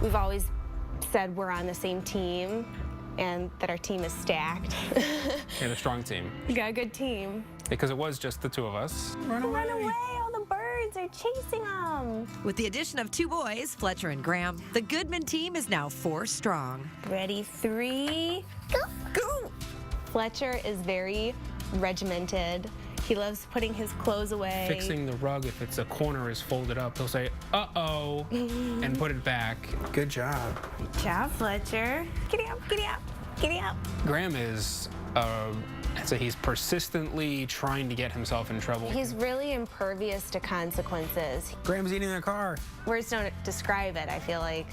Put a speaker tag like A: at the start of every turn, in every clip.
A: We've always said we're on the same team and that our team is stacked.
B: We had a strong team.
A: We got a good team.
B: Because it was just the two of us.
A: Run away! All the birds are chasing them.
C: With the addition of 2 boys, Fletcher and Graham, the Goodman team is now 4 strong.
A: Ready, 3, go! Fletcher is very regimented. He loves putting his clothes away.
B: Fixing the rug, if it's a corner is folded up, he'll say, uh-oh, and put it back. Good job.
A: Good job, Fletcher. Giddy up, giddy up, giddy up.
B: Graham is, I'd say he's persistently trying to get himself in trouble.
A: He's really impervious to consequences.
B: Graham's eating their car.
A: Words don't describe it. I feel like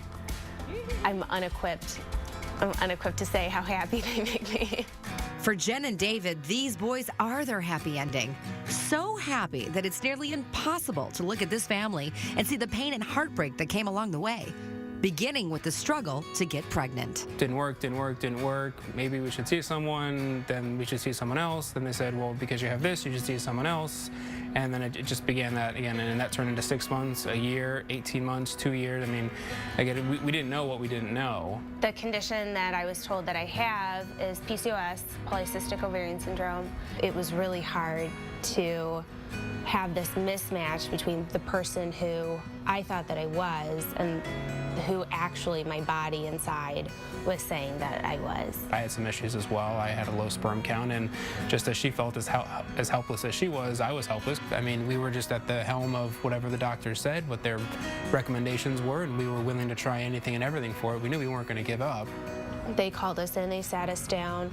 A: I'm unequipped. I'm unequipped to say how happy they make me.
C: For Jenn and David, these boys are their happy ending. So happy that it's nearly impossible to look at this family and see the pain and heartbreak that came along the way, beginning with the struggle to get pregnant.
B: Didn't work, didn't work, didn't work. Maybe we should see someone, then we should see someone else. Then they said, well, because you have this, you should see someone else. And then it just began that again, and that turned into 6 months, a year, 18 months, 2 years. I mean, again, we didn't know what we didn't know.
A: The condition that I was told that I have is PCOS, polycystic ovarian syndrome. It was really hard to have this mismatch between the person who I thought that I was and who actually my body inside was saying that I was.
B: I had some issues as well. I had a low sperm count, and just as she felt as helpless as she was, I was helpless. I mean, we were just at the helm of whatever the doctors said, what their recommendations were, and we were willing to try anything and everything for it. We knew we weren't going to give up.
A: They called us in, they sat us down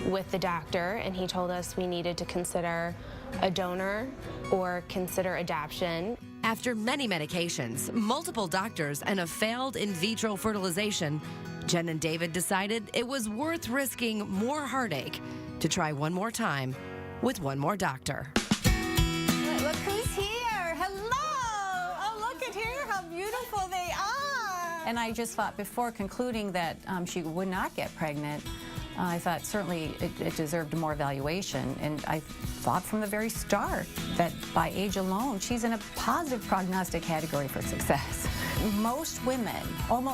A: with the doctor, and he told us we needed to consider a donor or consider adoption.
C: After many medications, multiple doctors, and a failed in vitro fertilization, Jenn and David decided it was worth risking more heartache to try one more time with one more doctor.
D: Look who's here. Hello. Oh, look at here, how beautiful they are. And I just thought before concluding that she would not get pregnant, I thought certainly it deserved more evaluation, and I thought from the very start that by age alone, she's in a positive prognostic category for success. Most women,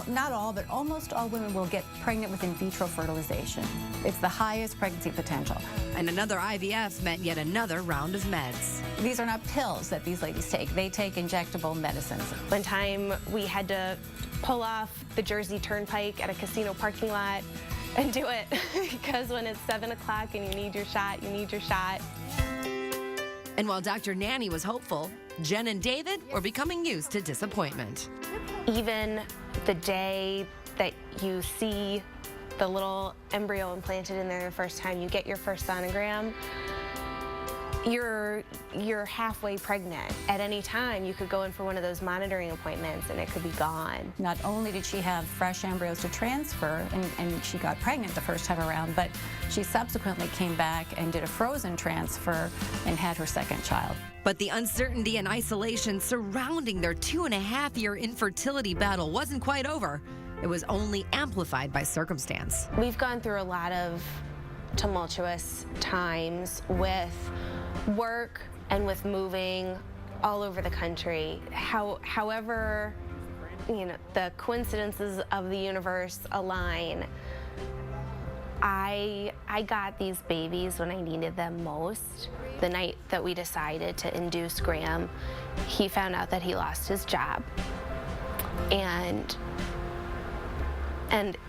D: not all, but almost all women will get pregnant with in vitro fertilization. It's the highest pregnancy potential.
C: And another IVF meant yet another round of meds.
D: These are not pills that these ladies take. They take injectable medicines.
A: One time we had to pull off the Jersey Turnpike at a casino parking lot and do it because when it's 7 o'clock and you need your shot, you need your shot.
C: And while Dr. Nani was hopeful, Jenn and David were becoming used to disappointment.
A: Even the day that you see the little embryo implanted in there the first time, you get your first sonogram, you're halfway pregnant. At any time, you could go in for one of those monitoring appointments and it could be gone.
D: Not only did she have fresh embryos to transfer and she got pregnant the first time around, but she subsequently came back and did a frozen transfer and had her second child.
C: But the uncertainty and isolation surrounding their 2.5-year infertility battle wasn't quite over. It was only amplified by circumstance.
A: We've gone through a lot of tumultuous times with work and with moving all over the country. However, the coincidences of the universe align. I got these babies when I needed them most. The night that we decided to induce Graham, he found out that he lost his job. And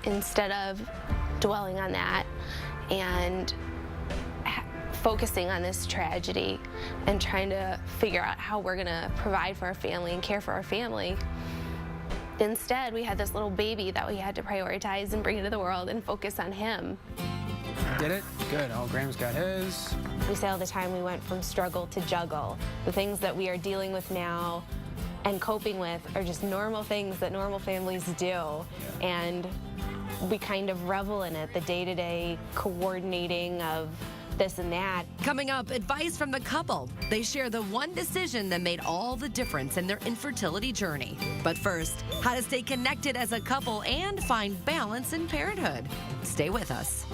A: instead of dwelling on that and focusing on this tragedy and trying to figure out how we're gonna provide for our family and care for our family, instead we had this little baby that we had to prioritize and bring into the world and focus on him.
B: Did it? Good. Oh, Graham's got his.
A: We say all the time we went from struggle to juggle. The things that we are dealing with now and coping with are just normal things that normal families do. And we kind of revel in it, the day-to-day coordinating of this and that.
C: Coming up, advice from the couple. They share the one decision that made all the difference in their infertility journey. But first, how to stay connected as a couple and find balance in parenthood. Stay with us.